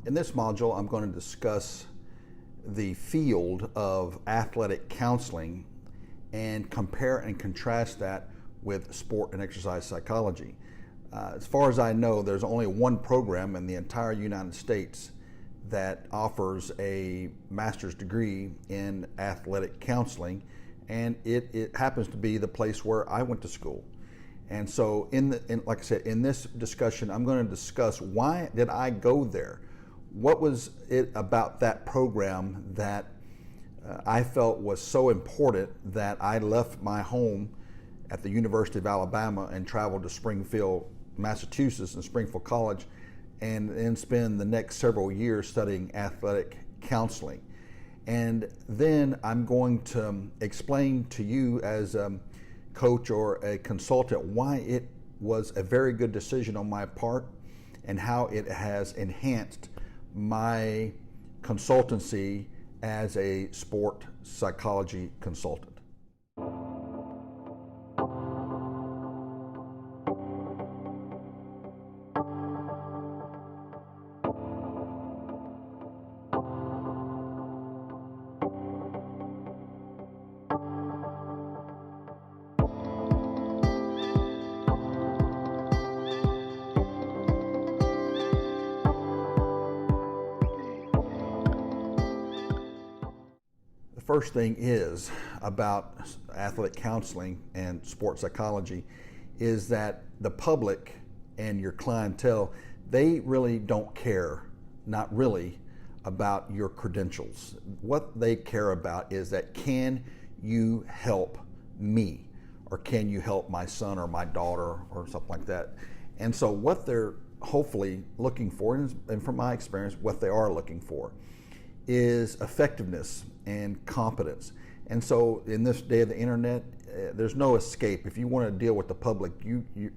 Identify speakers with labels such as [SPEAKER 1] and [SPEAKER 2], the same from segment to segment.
[SPEAKER 1] In this module, I'm going to discuss the field of athletic counseling and compare and contrast that with sport and exercise psychology. As far as I know, there's only one program in the entire United States that offers a master's degree in athletic counseling, and it happens to be the place where I went to school. And so, like I said, in this discussion, I'm going to discuss why did I go there? What was it about that program that I felt was so important that I left my home at the University of Alabama and traveled to Springfield, Massachusetts, and Springfield College, and then spend the next several years studying athletic counseling. And then I'm going to explain to you as a coach or a consultant why it was a very good decision on my part and how it has enhanced my consultancy as a sport psychology consultant. First thing is about athletic counseling and sports psychology is that the public and your clientele, they really don't care, not really, about your credentials. What they care about is that, can you help me, or can you help my son or my daughter or something like that? And so what they're hopefully looking for, and from my experience, what they are looking for is effectiveness and competence. And so in this day of the internet, there's no escape. If you want to deal with the public,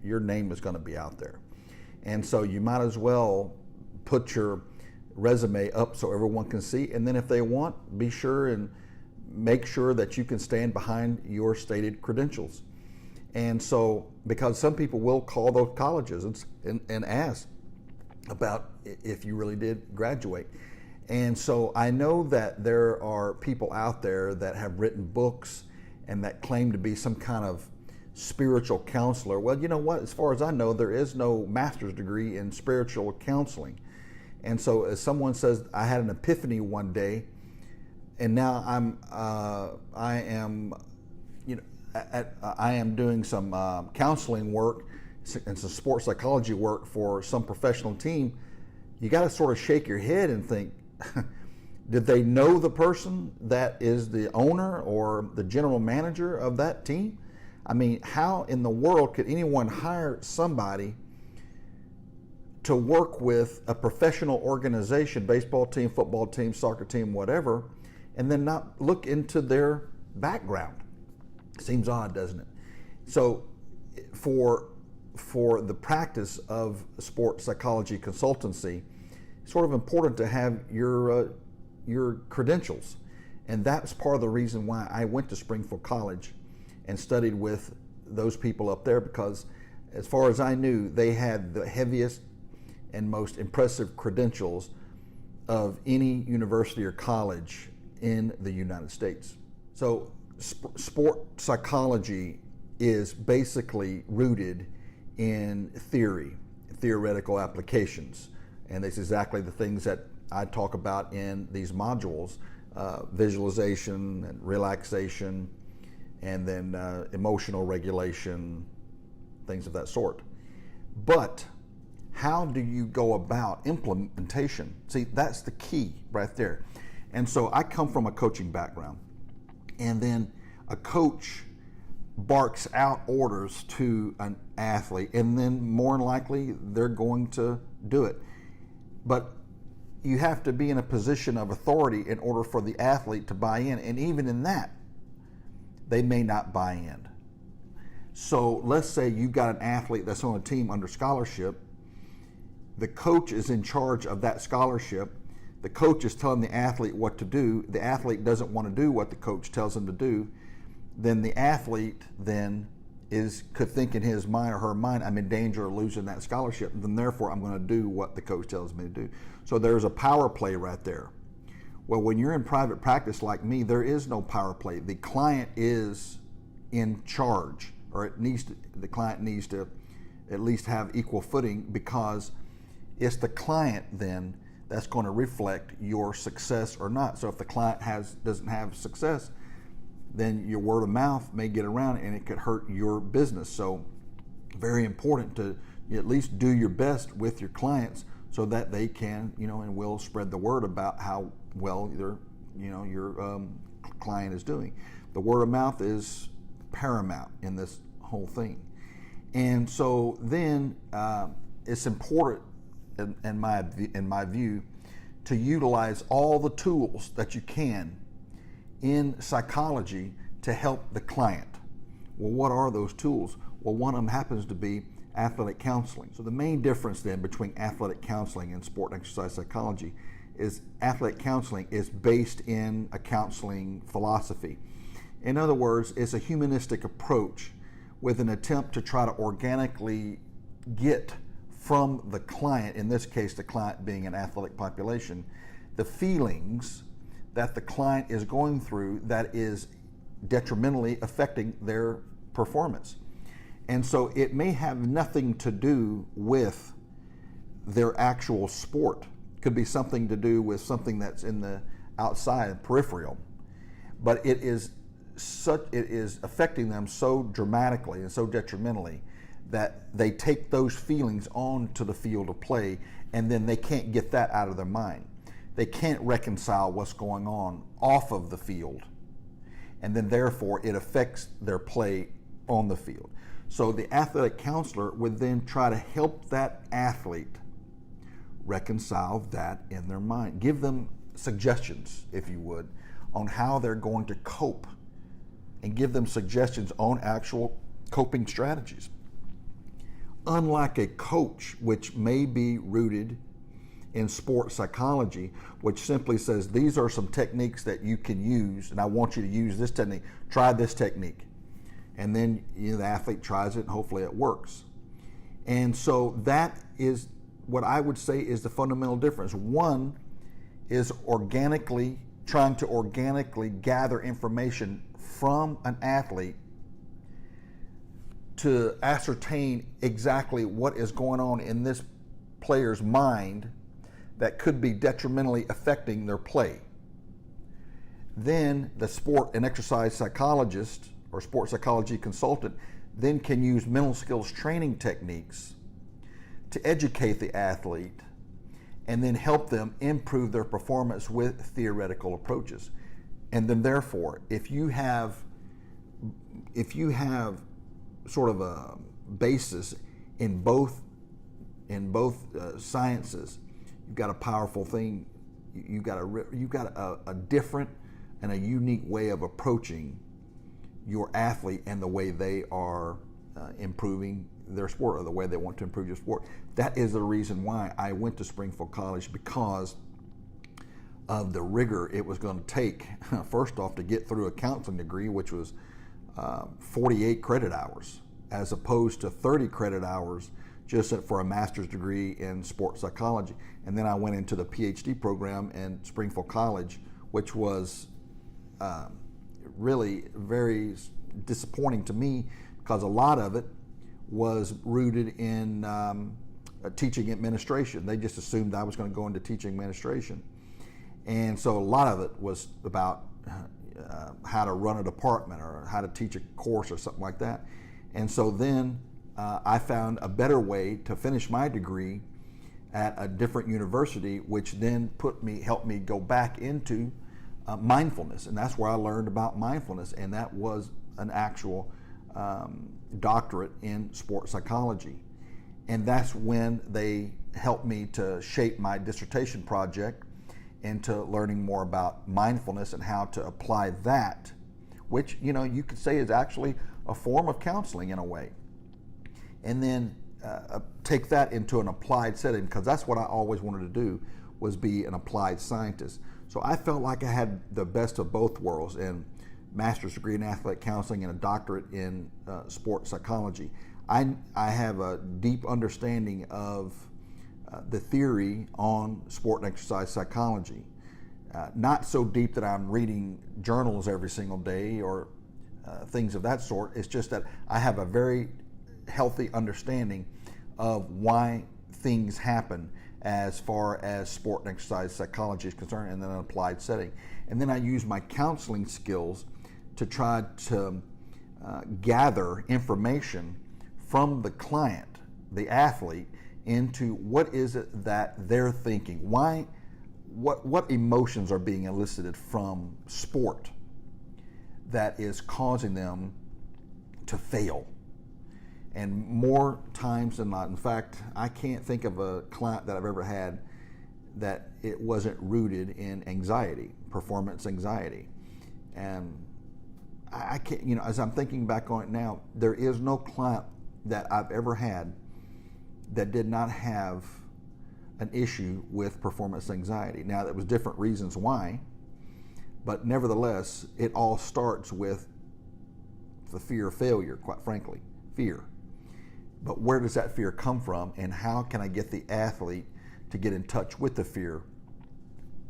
[SPEAKER 1] your name is going to be out there. And so you might as well put your resume up so everyone can see. And then if they want, be sure and make sure that you can stand behind your stated credentials. And so, because some people will call those colleges and ask about if you really did graduate. And so I know that there are people out there that have written books and that claim to be some kind of spiritual counselor. Well, you know what? As far as I know, there is no master's degree in spiritual counseling. And so as someone says, I had an epiphany one day, and now I am doing some counseling work and some sports psychology work for some professional team. You got to sort of shake your head and think, did they know the person that is the owner or the general manager of that team? I mean, how in the world could anyone hire somebody to work with a professional organization, baseball team, football team, soccer team, whatever, and then not look into their background? Seems odd, doesn't it? So for the practice of sports psychology consultancy, sort of important to have your credentials. And that's part of the reason why I went to Springfield College and studied with those people up there, because as far as I knew, they had the heaviest and most impressive credentials of any university or college in the United States. So sport psychology is basically rooted in theoretical applications. And it's exactly the things that I talk about in these modules, visualization and relaxation, and then emotional regulation, things of that sort. But how do you go about implementation? See, that's the key right there. And so I come from a coaching background, and then a coach barks out orders to an athlete, and then more than likely they're going to do it. But you have to be in a position of authority in order for the athlete to buy in. And even in that, they may not buy in. So let's say you've got an athlete that's on a team under scholarship. The coach is in charge of that scholarship. The coach is telling the athlete what to do. The athlete doesn't want to do what the coach tells him to do. Then the athlete then could think in his mind or her mind, I'm in danger of losing that scholarship, then therefore I'm going to do what the coach tells me to do. So there's a power play right there. Well, when you're in private practice like me, there is no power play. The client is in charge, or the client needs to at least have equal footing, because it's the client then that's going to reflect your success or not. So if the client doesn't have success, then your word of mouth may get around and it could hurt your business. So very important to at least do your best with your clients so that they can, and will spread the word about how well your client is doing. The word of mouth is paramount in this whole thing. And so then it's important, in my view, to utilize all the tools that you can in psychology to help the client. Well, what are those tools? Well, one of them happens to be athletic counseling. So the main difference then between athletic counseling and sport and exercise psychology is athletic counseling is based in a counseling philosophy. In other words, it's a humanistic approach with an attempt to try to organically get from the client, in this case the client being an athletic population, the feelings that the client is going through that is detrimentally affecting their performance. And so it may have nothing to do with their actual sport. It could be something to do with something that's in the outside, peripheral. But it is affecting them so dramatically and so detrimentally that they take those feelings onto the field of play, and then they can't get that out of their mind. They can't reconcile what's going on off of the field, and then therefore it affects their play on the field. So the athletic counselor would then try to help that athlete reconcile that in their mind. Give them suggestions, if you would, on how they're going to cope, and give them suggestions on actual coping strategies. Unlike a coach, which may be rooted in sports psychology, which simply says, these are some techniques that you can use, and I want you to use this technique. Try this technique. And then the athlete tries it, and hopefully it works. And so that is what I would say is the fundamental difference. One is trying to organically gather information from an athlete to ascertain exactly what is going on in this player's mind that could be detrimentally affecting their play. Then the sport and exercise psychologist or sports psychology consultant then can use mental skills training techniques to educate the athlete and then help them improve their performance with theoretical approaches. And then therefore, if you have sort of a basis in both sciences, you've got a powerful thing. You've got a different and a unique way of approaching your athlete and the way they are improving their sport, or the way they want to improve your sport. That is the reason why I went to Springfield College, because of the rigor it was going to take, first off, to get through a counseling degree, which was 48 credit hours, as opposed to 30 credit hours just for a master's degree in sports psychology. And then I went into the PhD program in Springfield College, which was really very disappointing to me, because a lot of it was rooted in teaching administration. They just assumed I was going to go into teaching administration. And so a lot of it was about how to run a department or how to teach a course or something like that. And so then I found a better way to finish my degree at a different university, which then helped me go back into mindfulness. And that's where I learned about mindfulness, and that was an actual doctorate in sports psychology. And that's when they helped me to shape my dissertation project into learning more about mindfulness and how to apply that, which you could say is actually a form of counseling in a way, and then take that into an applied setting, because that's what I always wanted to do, was be an applied scientist. So I felt like I had the best of both worlds, and master's degree in athletic counseling and a doctorate in sports psychology. I have a deep understanding of the theory on sport and exercise psychology. Not so deep that I'm reading journals every single day or things of that sort. It's just that I have a very healthy understanding of why things happen as far as sport and exercise psychology is concerned, and then an applied setting. And then I use my counseling skills to try to gather information from the client, the athlete, into what is it that they're thinking. Why, what emotions are being elicited from sport that is causing them to fail. And more times than not, in fact, I can't think of a client that I've ever had that it wasn't rooted in anxiety, performance anxiety. And I can't, as I'm thinking back on it now, there is no client that I've ever had that did not have an issue with performance anxiety. Now, there was different reasons why, but nevertheless, it all starts with the fear of failure, quite frankly, fear. But where does that fear come from, and how can I get the athlete to get in touch with the fear?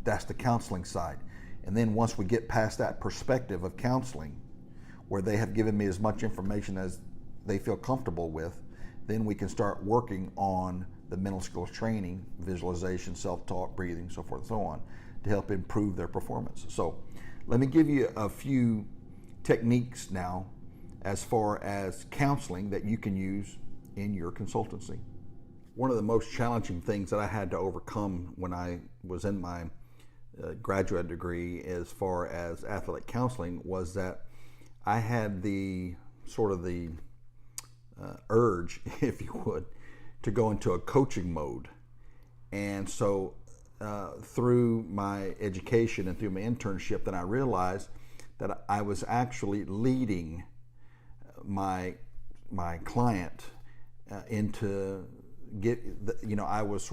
[SPEAKER 1] That's the counseling side. And then once we get past that perspective of counseling, where they have given me as much information as they feel comfortable with, then we can start working on the mental skills training, visualization, self-talk, breathing, so forth and so on, to help improve their performance. So let me give you a few techniques now as far as counseling that you can use in your consultancy. One of the most challenging things that I had to overcome when I was in my graduate degree as far as athletic counseling was that I had the urge, if you would, to go into a coaching mode. And so through my education and through my internship, then I realized that I was actually leading my client into I was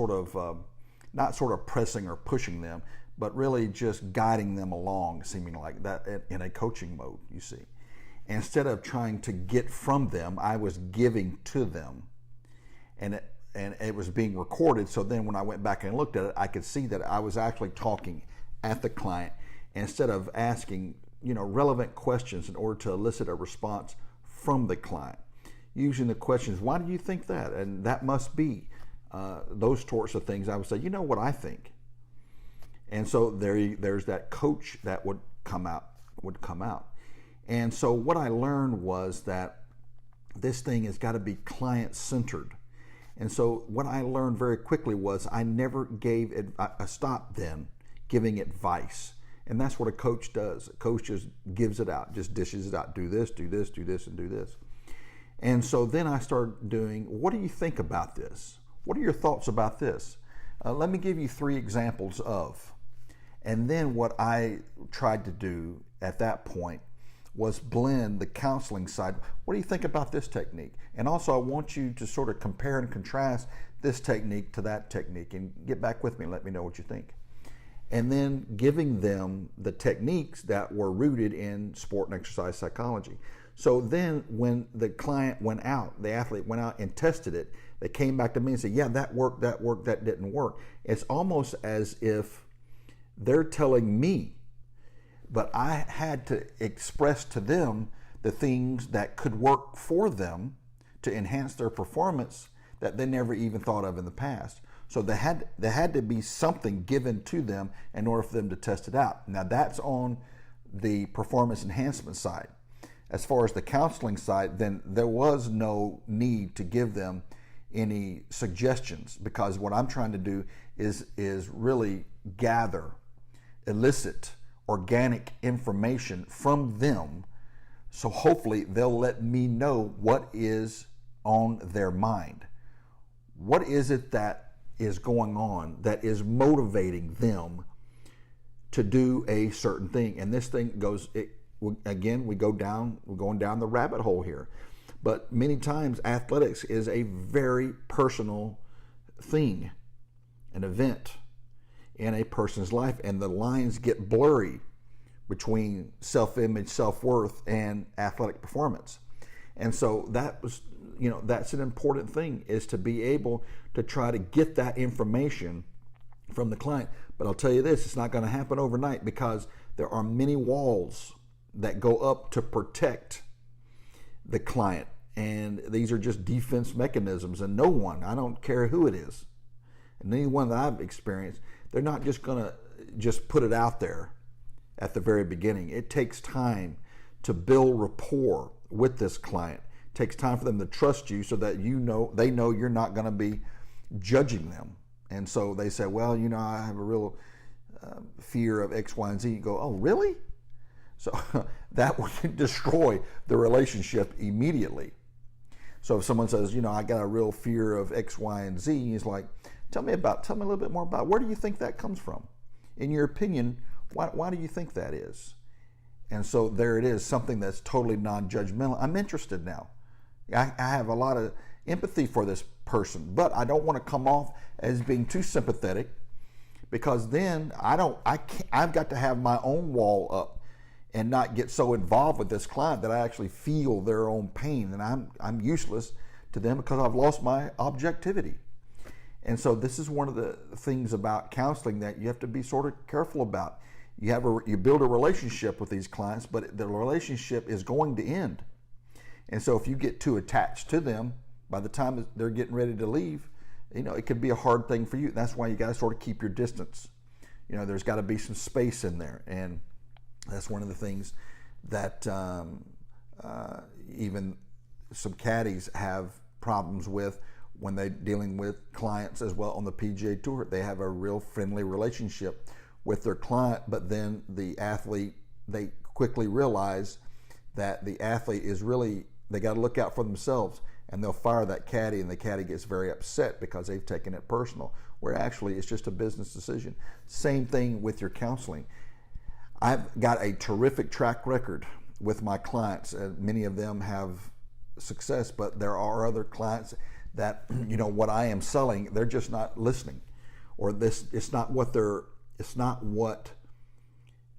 [SPEAKER 1] not sort of pressing or pushing them, but really just guiding them along, seeming like that in a coaching mode, you see. Instead of trying to get from them, I was giving to them, and it was being recorded. So then when I went back and looked at it, I could see that I was actually talking at the client instead of asking relevant questions in order to elicit a response from the client. Using the questions, why do you think that? And that must be those sorts of things. I would say, what I think. And so there's that coach that would come out. And so what I learned was that this thing has got to be client-centered. And so what I learned very quickly was I never I stopped then giving advice. And that's what a coach does. A coach just gives it out, just dishes it out. Do this, do this, do this, and do this. And so then I started doing, what do you think about this? What are your thoughts about this? Let me give you 3 examples of. And then what I tried to do at that point was blend the counseling side. What do you think about this technique? And also I want you to sort of compare and contrast this technique to that technique, and get back with me and let me know what you think. And then giving them the techniques that were rooted in sport and exercise psychology. So then when the client went out, the athlete went out and tested it, they came back to me and said, yeah, that worked, that didn't work. It's almost as if they're telling me, but I had to express to them the things that could work for them to enhance their performance that they never even thought of in the past. So there had to be something given to them in order for them to test it out. Now that's on the performance enhancement side. As far as the counseling side, then there was no need to give them any suggestions, because what I'm trying to do is really gather, elicit organic information from them, so hopefully they'll let me know what is on their mind. What is it that is going on that is motivating them to do a certain thing? And this thing goes, we're going down the rabbit hole here. But many times athletics is a very personal thing, an event in a person's life, and the lines get blurry between self-image, self-worth, and athletic performance. And so that was, that's an important thing, is to be able to try to get that information from the client. But I'll tell you this, it's not going to happen overnight, because there are many walls that go up to protect the client. And these are just defense mechanisms, and no one, I don't care who it is, and anyone that I've experienced, they're not just going to just put it out there at the very beginning. It takes time to build rapport with this client. It takes time for them to trust you, so that they know you're not going to be judging them. And so they say, well, I have a real fear of X, Y, and Z. You go, oh, really? So that would destroy the relationship immediately. So if someone says, I got a real fear of X, Y, and Z, he's like, tell me a little bit more about, where do you think that comes from? In your opinion, why do you think that is? And so there it is, something that's totally non-judgmental. I'm interested now. I have a lot of empathy for this person, but I don't want to come off as being too sympathetic, because then I've got to have my own wall up and not get so involved with this client that I actually feel their own pain, and I'm useless to them because I've lost my objectivity. And so this is one of the things about counseling that you have to be sort of careful about. You build a relationship with these clients, but the relationship is going to end. And so if you get too attached to them, by the time they're getting ready to leave, it could be a hard thing for you. That's why you got to sort of keep your distance. There's got to be some space in there. And that's one of the things that even some caddies have problems with when they're dealing with clients as well on the PGA Tour. They have a real friendly relationship with their client, but then the athlete, they quickly realize that the athlete is really, they got to look out for themselves, and they'll fire that caddy, and the caddy gets very upset because they've taken it personal, where actually it's just a business decision. Same thing with your counseling. I've got a terrific track record with my clients, and many of them have success, but there are other clients that, what I am selling, they're just not listening, or it's not what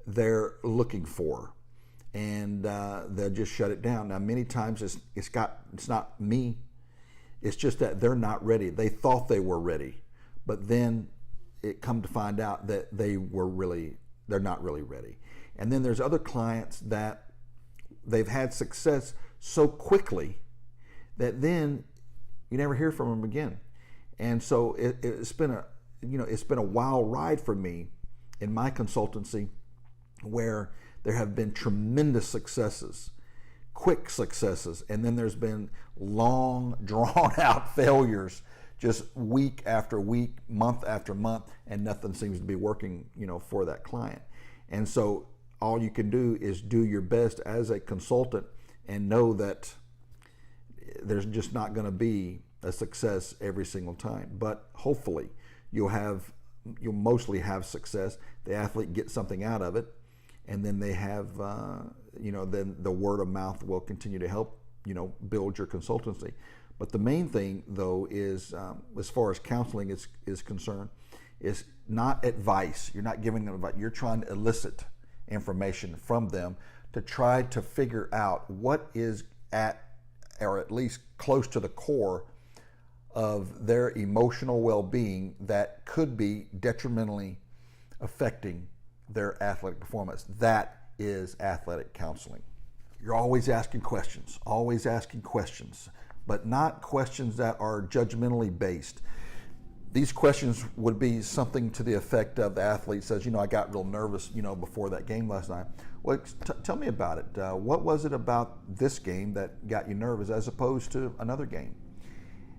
[SPEAKER 1] they're looking for, and they'll just shut it down. Now, many times it's not me, it's just that they're not ready. They thought they were ready, but then it come to find out that they're not really ready. And then there's other clients that they've had success so quickly that then you never hear from them again. And so it's been a wild ride for me in my consultancy, where there have been tremendous successes, quick successes, and then there's been long, drawn out failures, just week after week, month after month, and nothing seems to be working, for that client. And so all you can do is do your best as a consultant and know that there's just not going to be a success every single time. But hopefully you'll mostly have success. The athlete gets something out of it, and then they have, then the word of mouth will continue to help, build your consultancy. But the main thing, though, is as far as counseling is concerned, is not advice. You're not giving them advice. You're trying to elicit information from them to try to figure out what is or at least close to the core of their emotional well-being that could be detrimentally affecting their athletic performance. That is athletic counseling. You're always asking questions, but not questions that are judgmentally based. These questions would be something to the effect of, the athlete says, I got real nervous, before that game last night. Well, tell me about it. What was it about this game that got you nervous as opposed to another game?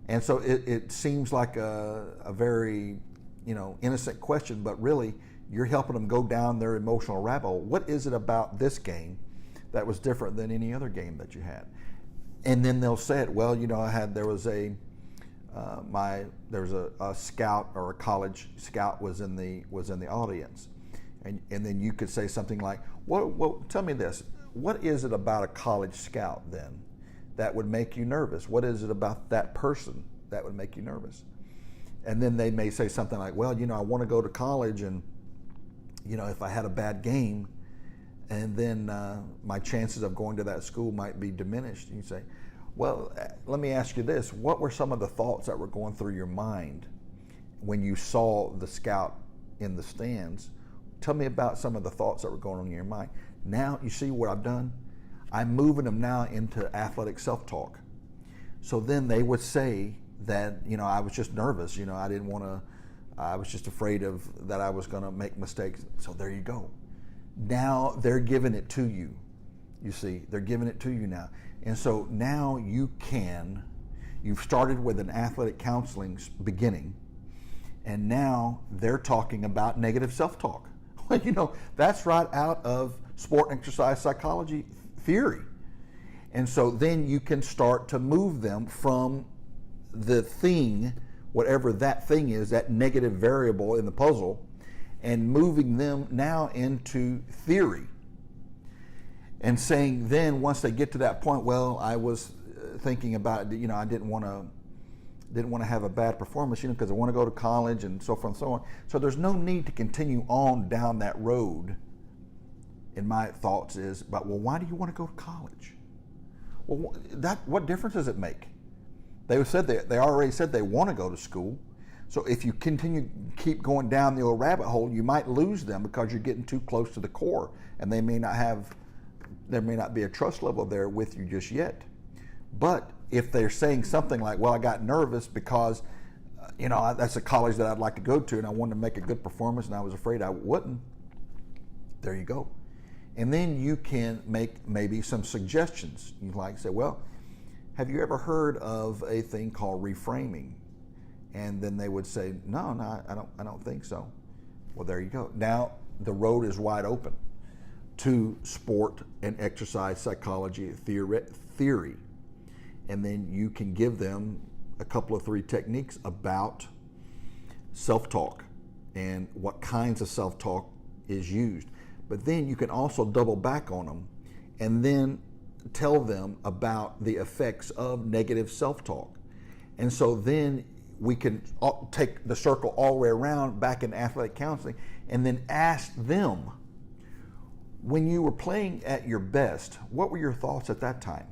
[SPEAKER 1] And so it seems like a very, innocent question, but really you're helping them go down their emotional rabbit hole. What is it about this game that was different than any other game that you had? And then they'll say it. Well, there was a scout, or a college scout was in the audience, and then you could say something like, well, tell me this. What is it about a college scout then that would make you nervous? What is it about that person that would make you nervous? And then they may say something like, well, I want to go to college, and if I had a bad game, and then my chances of going to that school might be diminished. And you say, well, let me ask you this. What were some of the thoughts that were going through your mind when you saw the scout in the stands? Tell me about some of the thoughts that were going on in your mind. Now, you see what I've done? I'm moving them now into athletic self-talk. So then they would say that, I was just nervous. I didn't want to, I was just afraid of that I was going to make mistakes. So there you go. Now they're giving it to you. You see, they're giving it to you now. And so now you've started with an athletic counseling beginning, and now they're talking about negative self-talk. That's right out of sport and exercise psychology theory. And so then you can start to move them from the thing, whatever that thing is, that negative variable in the puzzle, and moving them now into theory. And saying then, once they get to that point, well, I was thinking about, I didn't want to have a bad performance, because I want to go to college and so forth and so on. So there's no need to continue on down that road. In my thoughts is, but well, why do you want to go to college? Well, what difference does it make? They already said they want to go to school. So if you keep going down the old rabbit hole, you might lose them because you're getting too close to the core, and there may not be a trust level there with you just yet. But if they're saying something like, well, I got nervous because, that's a college that I'd like to go to, and I wanted to make a good performance, and I was afraid I wouldn't. There you go. And then you can make maybe some suggestions. You like say, well, have you ever heard of a thing called reframing? And then they would say, no, I don't think so. Well, there you go. Now the road is wide open to sport and exercise psychology theory. And then you can give them a couple of 3 techniques about self-talk and what kinds of self-talk is used. But then you can also double back on them and then tell them about the effects of negative self-talk. And so then we can take the circle all the way around back in athletic counseling and then ask them, when you were playing at your best, what were your thoughts at that time?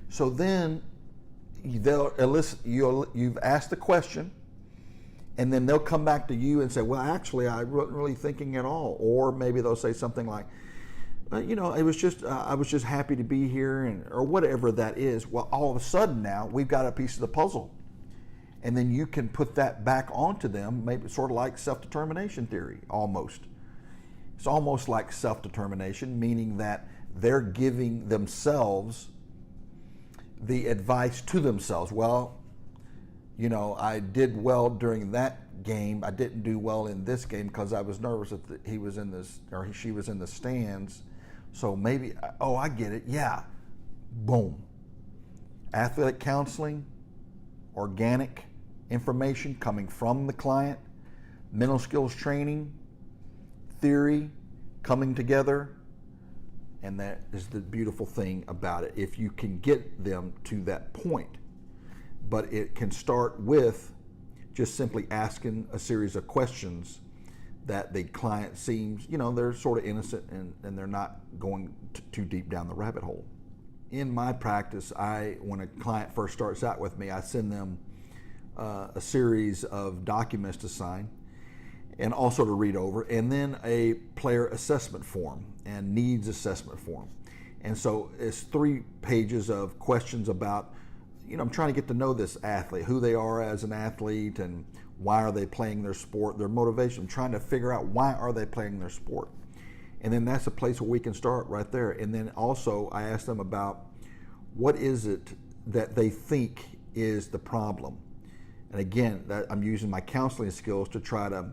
[SPEAKER 1] So then they'll elicit, you've asked the question, and then they'll come back to you and say, well, actually, I wasn't really thinking at all. Or maybe they'll say something like, it was just, I was just happy to be here, or whatever that is. Well, all of a sudden now, we've got a piece of the puzzle. And then you can put that back onto them, maybe sort of like self-determination theory, almost. It's almost like self-determination, meaning that they're giving themselves the advice to themselves. Well, I did well during that game. I didn't do well in this game because I was nervous that he was in this, or she was in the stands. So maybe, I get it. Yeah. Boom. Athletic counseling, organic information coming from the client, mental skills training, theory coming together. And that is the beautiful thing about it, if you can get them to that point. But it can start with just simply asking a series of questions that the client seems, they're sort of innocent and they're not going too deep down the rabbit hole. In my practice, when a client first starts out with me, I send them a series of documents to sign and also to read over, and then a player assessment form and needs assessment form. And so it's 3 pages of questions about, I'm trying to get to know this athlete, who they are as an athlete, and why are they playing their sport, their motivation. I'm trying to figure out why are they playing their sport. And then that's a place where we can start right there. And then also I ask them about what is it that they think is the problem. And again, I'm using my counseling skills to try to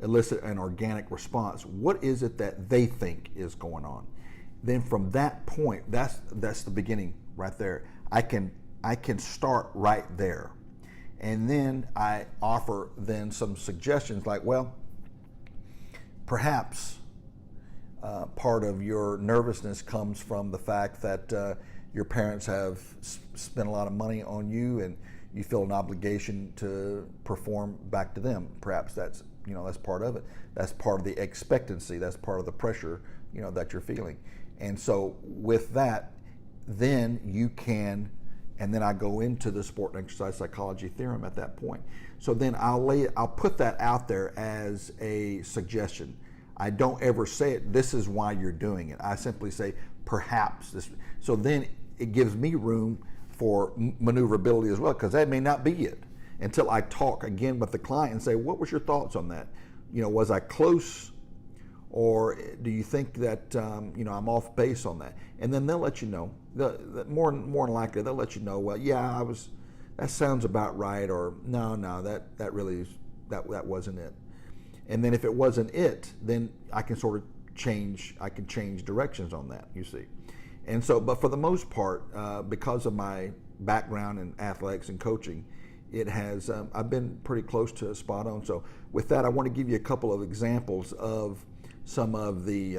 [SPEAKER 1] elicit an organic response. What is it that they think is going on? Then from that point, that's the beginning right there. I can start right there. And then I offer then some suggestions like, well, perhaps part of your nervousness comes from the fact that your parents have spent a lot of money on you and you feel an obligation to perform back to them. Perhaps that's part of it. That's part of the expectancy. That's part of the pressure that you're feeling. And so with that, then you can, and then I go into the sport and exercise psychology theorem at that point. So then I'll put that out there as a suggestion. I don't ever say it, this is why you're doing it. I simply say, perhaps this. So then it gives me room for maneuverability as well, because that may not be it until I talk again with the client and say, what was your thoughts on that? Was I close, or do you think that I'm off base on that? And then they'll let you know. More than likely, they'll let you know. Well, yeah, that sounds about right, or no, that really is, that wasn't it. And then if it wasn't it, then I can sort of change directions on that, you see. And so, but for the most part, because of my background in athletics and coaching, it has, I've been pretty close to spot on. So with that, I want to give you a couple of examples of some of the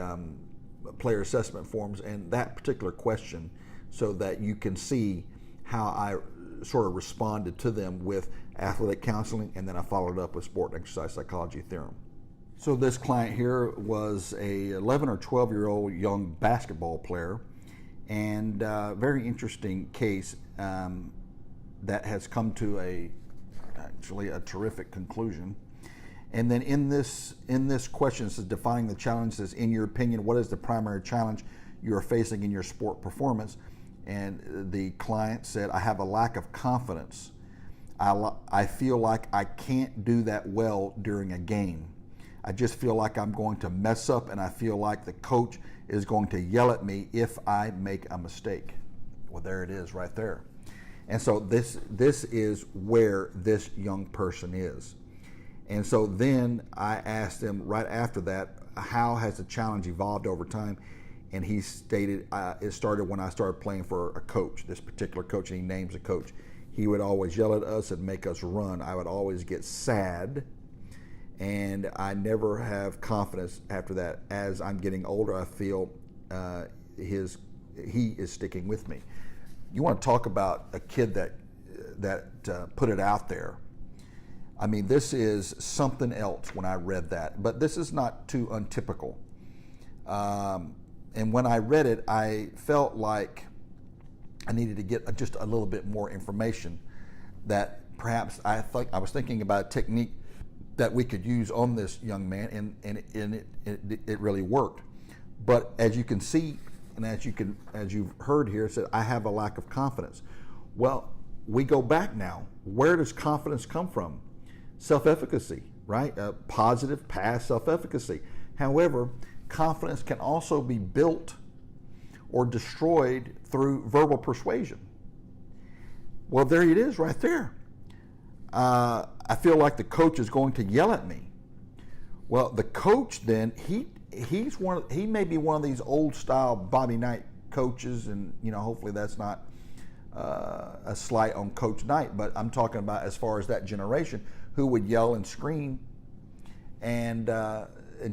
[SPEAKER 1] player assessment forms and that particular question, so that you can see how I sort of responded to them with athletic counseling, and then I followed up with sport and exercise psychology theorem. So this client here was a 11 or 12-year-old young basketball player, and very interesting case that has come to actually a terrific conclusion. And then in this question, it says, defining the challenge, says, in your opinion, what is the primary challenge you are facing in your sport performance? And the client said, I have a lack of confidence. I feel like I can't do that well during a game. I just feel like I'm going to mess up, and I feel like the coach is going to yell at me if I make a mistake. Well, there it is right there. And so this is where this young person is. And so then I asked him right after that, how has the challenge evolved over time? And he stated, it started when I started playing for a coach, this particular coach, and he names a coach. He would always yell at us and make us run. I would always get sad, and I never have confidence after that. As I'm getting older, I feel he is sticking with me. You want to talk about a kid that put it out there. I mean, this is something else when I read that, but this is not too untypical. And when I read it, I felt like I needed to get just a little bit more information, that perhaps I was thinking about a technique that we could use on this young man, and it really worked. But as you can see, and as you've heard here, it said, I have a lack of confidence. Well, we go back now. Where does confidence come from? Self-efficacy, right? Positive past self-efficacy. However, confidence can also be built or destroyed through verbal persuasion. Well, there it is right there. I feel like the coach is going to yell at me. Well, the coach then, he may be one of these old style Bobby Knight coaches, and hopefully that's not a slight on Coach Knight, but I'm talking about as far as that generation who would yell and scream and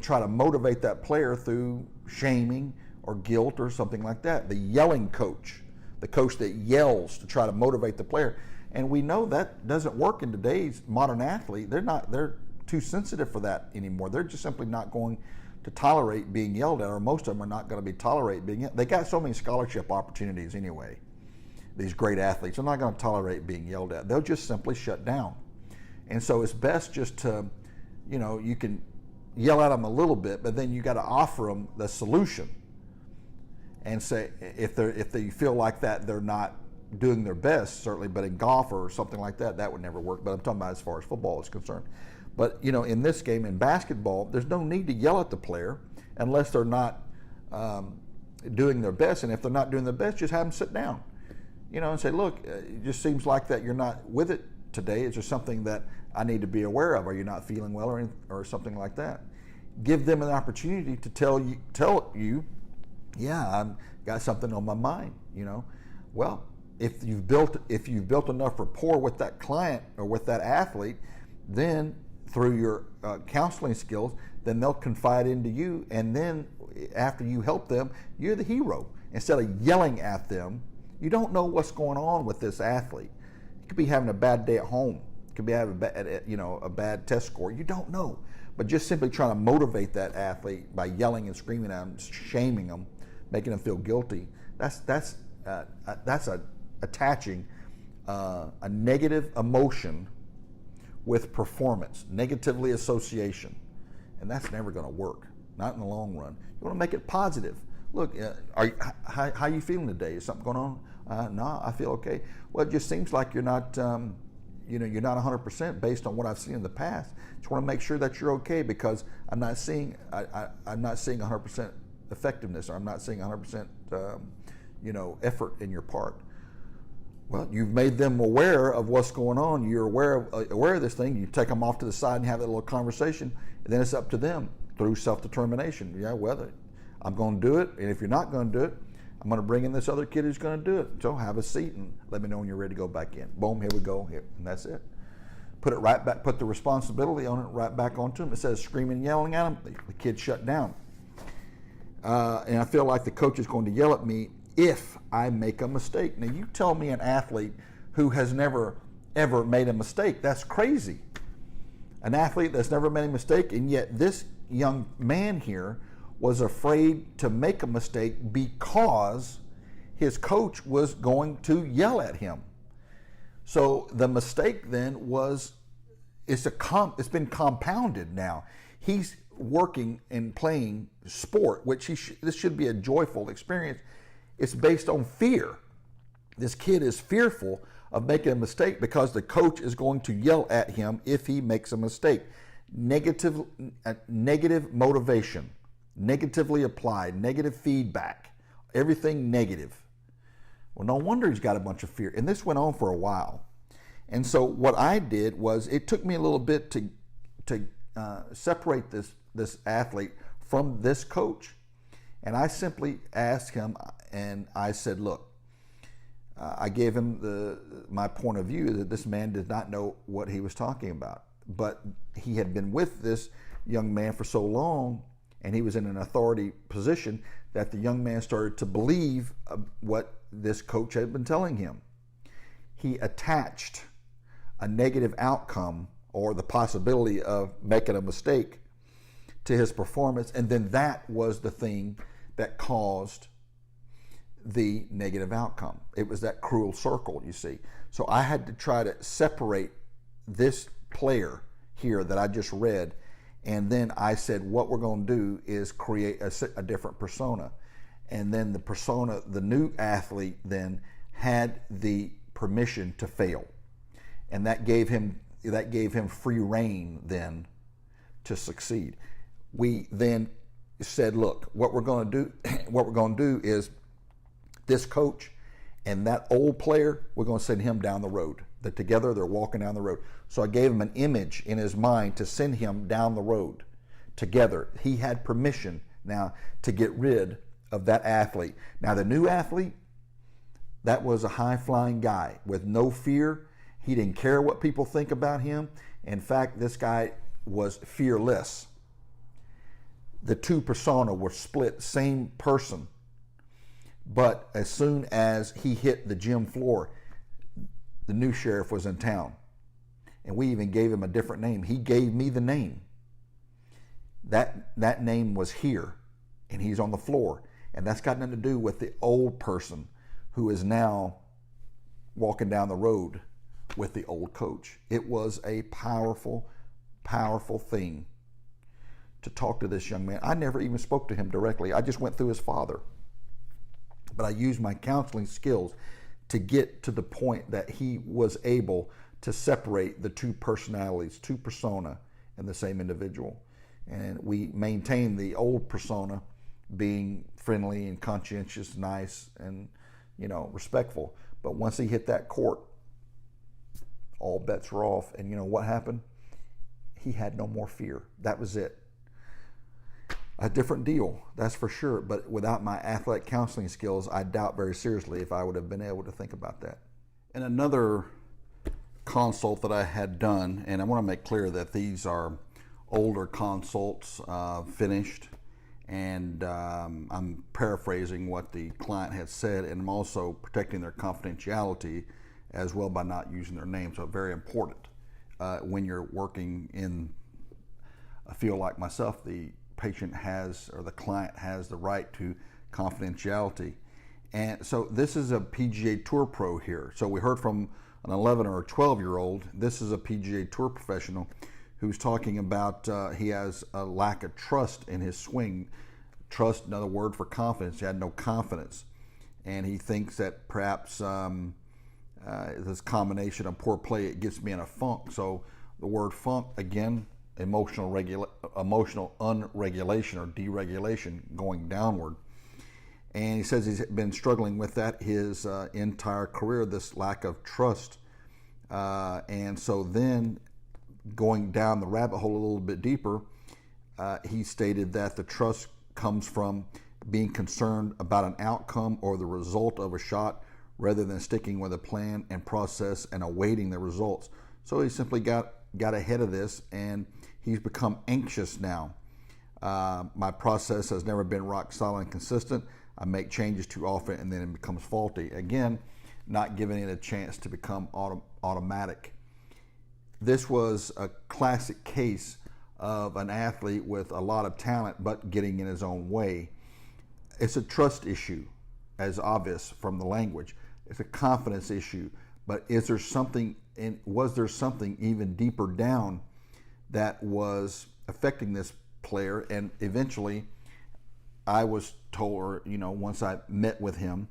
[SPEAKER 1] try to motivate that player through shaming or guilt or something like that. The yelling coach, the coach that yells to try to motivate the player. And we know that doesn't work in today's modern athlete. They're too sensitive for that anymore. They're just simply not going to tolerate being yelled at, or most of them are not going to be tolerate being yelled. They got so many scholarship opportunities anyway. These great athletes are not going to tolerate being yelled at. They'll just simply shut down. And so it's best just to, you can yell at them a little bit, but then you got to offer them the solution and say, if they feel like that they're not doing their best, certainly, but in golf or something like that, that would never work. But I'm talking about as far as football is concerned. But in this game, in basketball, there's no need to yell at the player unless they're not doing their best. And if they're not doing their best, just have them sit down, and say, look, it just seems like that you're not with it today. It's just something that I need to be aware of. Are you not feeling well, or something like that? Give them an opportunity to tell you, yeah, I've got something on my mind. Well, if you've built enough rapport with that client or with that athlete, then through your counseling skills, then they'll confide into you, and then after you help them, you're the hero. Instead of yelling at them, you don't know what's going on with this athlete. You could be having a bad day at home. You could be having a bad test score. You don't know. but just simply trying to motivate that athlete by yelling and screaming at them, shaming them, making them feel guilty. That's attaching a negative emotion with performance, negatively association, and that's never going to work, not in the long run. You want to make it positive. Look, how are you feeling today? Is something going on? No, I feel okay. Well, it just seems like you're not, you're not 100% based on what I've seen in the past. Just want to make sure that you're okay because I'm not seeing 100% effectiveness, or I'm not seeing 100%, effort in your part. Well, you've made them aware of what's going on. You're aware of this thing. You take them off to the side and have that little conversation, and then it's up to them through self-determination. Yeah, whether I'm going to do it, and if you're not going to do it, I'm going to bring in this other kid who's going to do it. So have a seat and let me know when you're ready to go back in. Boom, here we go, here, and that's it. Put it right back. Put the responsibility on it right back onto them. It says screaming and yelling at them. The kid shut down. And I feel like the coach is going to yell at me if I make a mistake. Now, you tell me an athlete who has never, ever made a mistake. That's crazy. An athlete that's never made a mistake, and yet this young man here was afraid to make a mistake because his coach was going to yell at him. So the mistake then was, it's been compounded now. He's working and playing sport, which this should be a joyful experience. It's based on fear. This kid is fearful of making a mistake because the coach is going to yell at him if he makes a mistake. Negative motivation, negatively applied, negative feedback, everything negative. Well, no wonder he's got a bunch of fear. And this went on for a while. And so what I did was, it took me a little bit to separate this athlete from this coach. And I simply asked him, and I said, look, I gave him my point of view that this man did not know what he was talking about. But he had been with this young man for so long, and he was in an authority position, that the young man started to believe what this coach had been telling him. He attached a negative outcome, or the possibility of making a mistake, to his performance, and then that was the thing that caused the negative outcome. It was that cruel circle, you see. So I had to try to separate this player here that I just read, and then I said, what we're going to do is create a different persona. And then the persona, the new athlete, then had the permission to fail, and that gave him free rein then to succeed. We then said, look, what we're going to do is this coach and that old player, we're going to send him down the road. They're together, they're walking down the road. So I gave him an image in his mind to send him down the road together. He had permission now to get rid of that athlete. Now the new athlete, that was a high-flying guy with no fear. He didn't care what people think about him. In fact, this guy was fearless. The two persona were split, same person. But as soon as he hit the gym floor, the new sheriff was in town. And we even gave him a different name. He gave me the name. That name was here, and he's on the floor. And that's got nothing to do with the old person who is now walking down the road with the old coach. It was a powerful, powerful thing to talk to this young man. I never even spoke to him directly. I just went through his father. But I used my counseling skills to get to the point that he was able to separate the two personalities, two persona in the same individual. And we maintained the old persona being friendly and conscientious, nice, and respectful. But once he hit that court, all bets were off. And you know what happened? He had no more fear. That was it. A different deal, that's for sure. But without my athletic counseling skills, I doubt very seriously if I would have been able to think about that. And another consult that I had done, and I want to make clear that these are older consults, finished, and I'm paraphrasing what the client had said, and I'm also protecting their confidentiality as well by not using their name. So very important when you're working in I feel like myself, the patient has, or the client has, the right to confidentiality. And so this is a PGA Tour pro here. So we heard from an 11 or a 12-year-old. This is a PGA Tour professional who's talking about he has a lack of trust in his swing. Trust, another word for confidence. He had no confidence. And he thinks that perhaps this combination of poor play, it gets me in a funk. So the word funk, again, emotional unregulation or deregulation, going downward. And he says he's been struggling with that his entire career, this lack of trust. And so then going down the rabbit hole a little bit deeper, he stated that the trust comes from being concerned about an outcome or the result of a shot rather than sticking with a plan and process and awaiting the results. So he simply got ahead of this, and he's become anxious now. My process has never been rock solid and consistent. I make changes too often and then it becomes faulty. Again, not giving it a chance to become automatic. This was a classic case of an athlete with a lot of talent but getting in his own way. It's a trust issue, as obvious from the language. It's a confidence issue, but was there something even deeper down that was affecting this player? And eventually I was told, or once I met with him,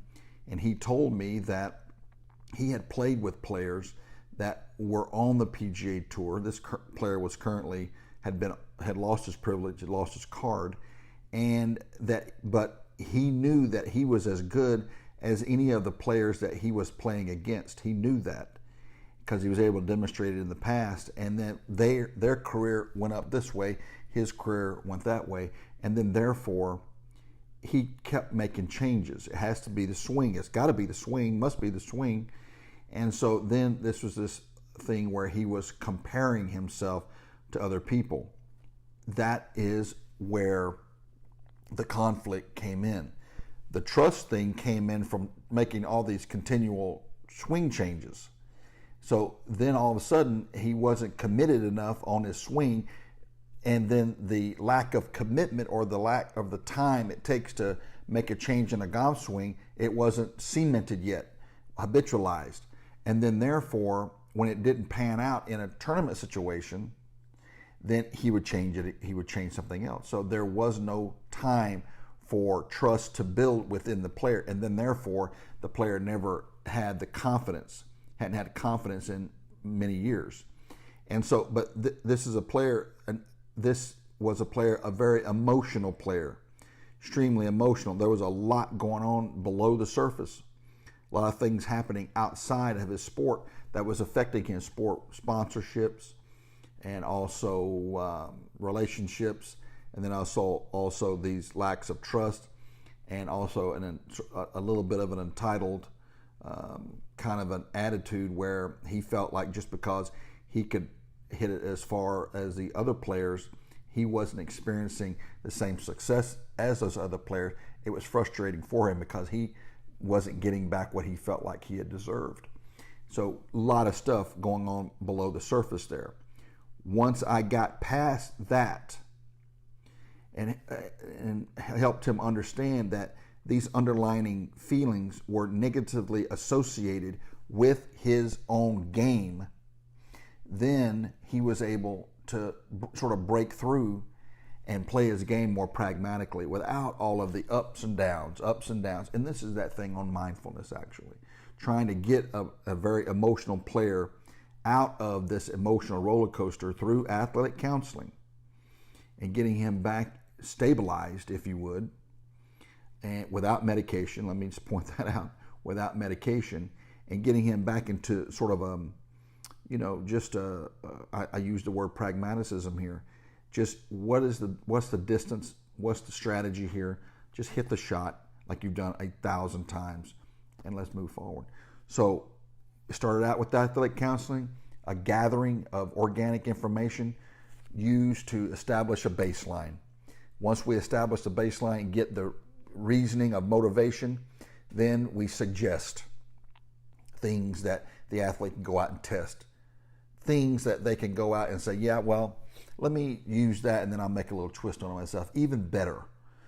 [SPEAKER 1] and he told me that he had played with players that were on the PGA Tour. This player was currently had lost his privilege, had lost his card, but he knew that he was as good as any of the players that he was playing against. He knew that because he was able to demonstrate it in the past, and then their career went up this way, his career went that way, and then therefore he kept making changes. It has to be the swing. It's got to be the swing, must be the swing. And so then this was this thing where he was comparing himself to other people. That is where the conflict came in. The trust thing came in from making all these continual swing changes. So then all of a sudden he wasn't committed enough on his swing, and then the lack of commitment or the lack of the time it takes to make a change in a golf swing, it wasn't cemented yet, habitualized. And then therefore, when it didn't pan out in a tournament situation, then he would change it, he would change something else. So there was no time for trust to build within the player, and then therefore the player never had the confidence, hadn't had confidence in many years. And so, but this is a player, this was a player, a very emotional player, extremely emotional. There was a lot going on below the surface, a lot of things happening outside of his sport that was affecting his sport, sponsorships, and also relationships, and then also these lacks of trust, and also a little bit of an entitled kind of an attitude where he felt like just because he could hit it as far as the other players, he wasn't experiencing the same success as those other players. It was frustrating for him because he wasn't getting back what he felt like he had deserved. So a lot of stuff going on below the surface there. Once I got past that and helped him understand that these underlying feelings were negatively associated with his own game, then he was able to sort of break through and play his game more pragmatically without all of the ups and downs. And this is that thing on mindfulness, actually. Trying to get a very emotional player out of this emotional roller coaster through athletic counseling and getting him back stabilized, if you would, and without medication. Let me just point that out, without medication, and getting him back into sort of I use the word pragmaticism here. Just what's the distance? What's the strategy here? Just hit the shot like you've done 1,000 times, and let's move forward. So it started out with athletic counseling, a gathering of organic information used to establish a baseline. Once we establish the baseline and get the reasoning of motivation, then we suggest things that the athlete can go out and test. things that they can go out and say, yeah, well, let me use that and then I'll make a little twist on it myself, even better.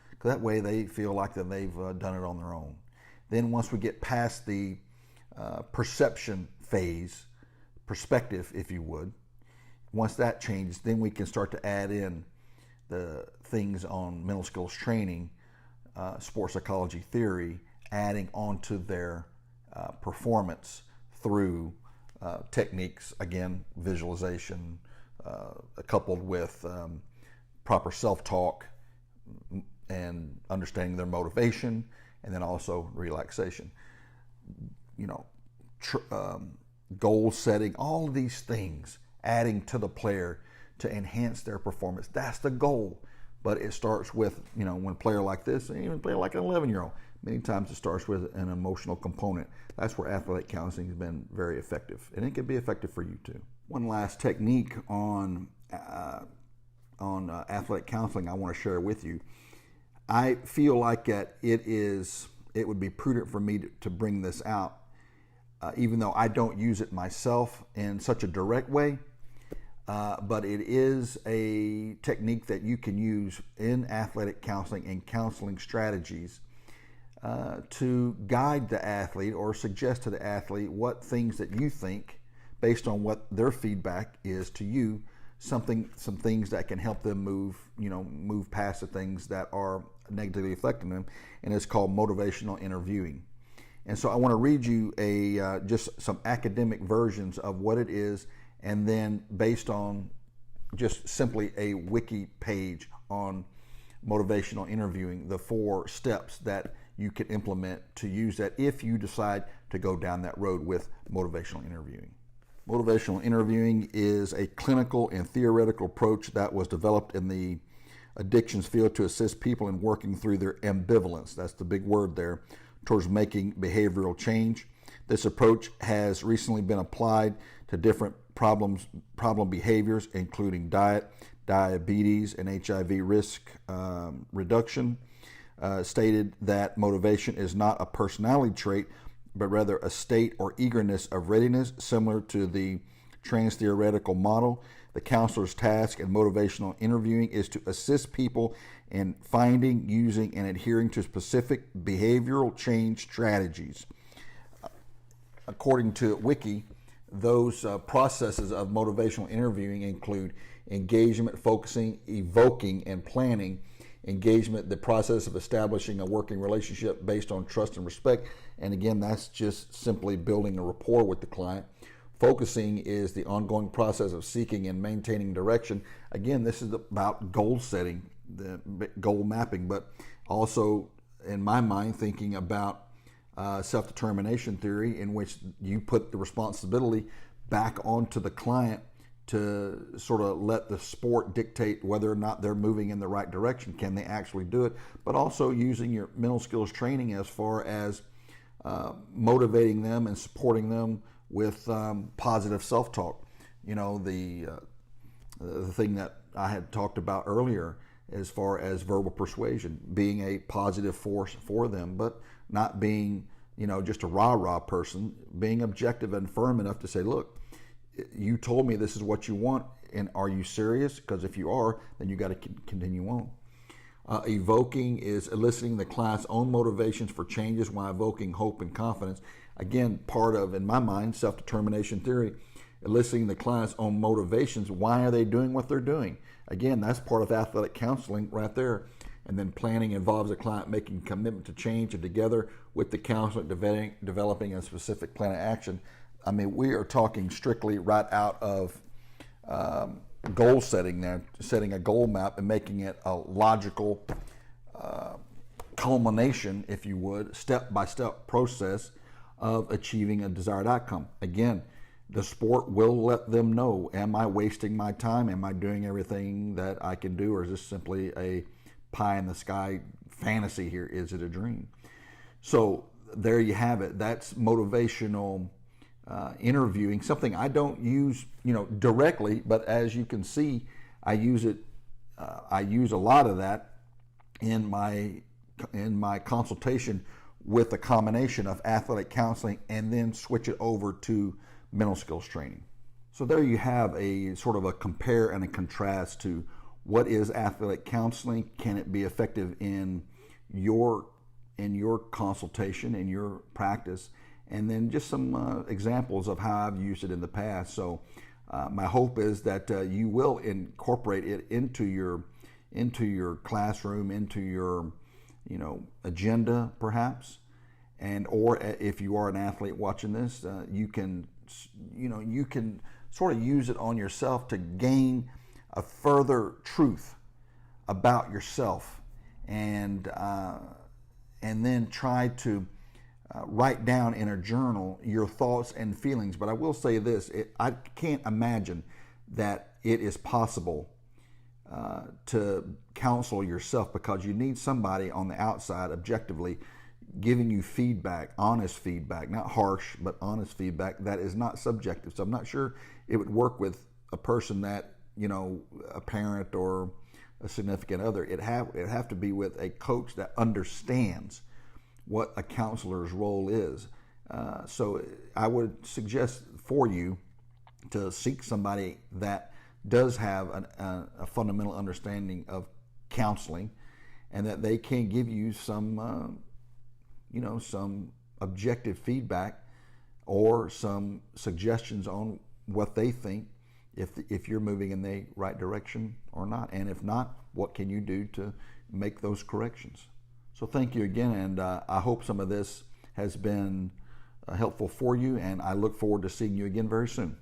[SPEAKER 1] Because that way they feel like that they've done it on their own. Then once we get past the perception phase, perspective, if you would, once that changes, then we can start to add in the things on mental skills training, sports psychology theory, adding onto their performance through techniques, again, visualization, coupled with proper self-talk and understanding their motivation, and then also relaxation. Goal setting, all of these things adding to the player to enhance their performance. That's the goal. But it starts with, when a player like this, even a player like an 11-year-old, many times it starts with an emotional component. That's where athletic counseling has been very effective. And it can be effective for you too. One last technique on athletic counseling I want to share with you. I feel like it would be prudent for me to bring this out, even though I don't use it myself in such a direct way. But it is a technique that you can use in athletic counseling and counseling strategies to guide the athlete or suggest to the athlete what things that you think, based on what their feedback is to you, some things that can help them move past the things that are negatively affecting them. And it's called motivational interviewing. And so I want to read you just some academic versions of what it is, and then based on just simply a wiki page on motivational interviewing, the 4 steps that you can implement to use that if you decide to go down that road with motivational interviewing. Motivational interviewing is a clinical and theoretical approach that was developed in the addictions field to assist people in working through their ambivalence, that's the big word there, towards making behavioral change. This approach has recently been applied to different problem behaviors, including diet, diabetes, and HIV risk reduction. Stated that motivation is not a personality trait, but rather a state or eagerness of readiness, similar to the trans-theoretical model. The counselor's task in motivational interviewing is to assist people in finding, using, and adhering to specific behavioral change strategies. According to Wiki, those processes of motivational interviewing include engagement, focusing, evoking, and planning. Engagement, the process of establishing a working relationship based on trust and respect. And again, that's just simply building a rapport with the client. Focusing is the ongoing process of seeking and maintaining direction. Again, this is about goal setting, the goal mapping, but also, in my mind, thinking about self-determination theory, in which you put the responsibility back onto the client to sort of let the sport dictate whether or not they're moving in the right direction. Can they actually do it? But also using your mental skills training as far as motivating them and supporting them with positive self-talk. The thing that I had talked about earlier as far as verbal persuasion, being a positive force for them, but not being, just a rah-rah person, being objective and firm enough to say, look, you told me this is what you want, and are you serious? Because if you are, then you got to continue on. Evoking is eliciting the client's own motivations for changes while evoking hope and confidence. Again, part of, in my mind, self-determination theory, eliciting the client's own motivations. Why are they doing what they're doing? Again, that's part of athletic counseling right there. And then planning involves the client making a commitment to change, and together with the counselor developing a specific plan of action. I mean, we are talking strictly right out of goal setting there, setting a goal map and making it a logical culmination, if you would, step-by-step process of achieving a desired outcome. Again, the sport will let them know, am I wasting my time? Am I doing everything that I can do? Or is this simply a pie-in-the-sky fantasy here? Is it a dream? So there you have it. That's motivational interviewing, something I don't use, directly, but as you can see, I use it. I use a lot of that in my consultation with a combination of athletic counseling, and then switch it over to mental skills training. So there you have a sort of a compare and a contrast to what is athletic counseling. Can it be effective in your consultation, in your practice? And then just some examples of how I've used it in the past. So my hope is that you will incorporate it into your classroom, into your agenda perhaps, and or if you are an athlete watching this, you can sort of use it on yourself to gain a further truth about yourself, and then try to write down in a journal your thoughts and feelings. But I will say this, I can't imagine that it is possible to counsel yourself, because you need somebody on the outside objectively giving you feedback, honest feedback, not harsh, but honest feedback that is not subjective. So I'm not sure it would work with a person that, a parent or a significant other. It'd have to be with a coach that understands what a counselor's role is. So I would suggest for you to seek somebody that does have a fundamental understanding of counseling, and that they can give you some some objective feedback or some suggestions on what they think, if you're moving in the right direction or not, and if not, what can you do to make those corrections. So thank you again, and I hope some of this has been helpful for you, and I look forward to seeing you again very soon.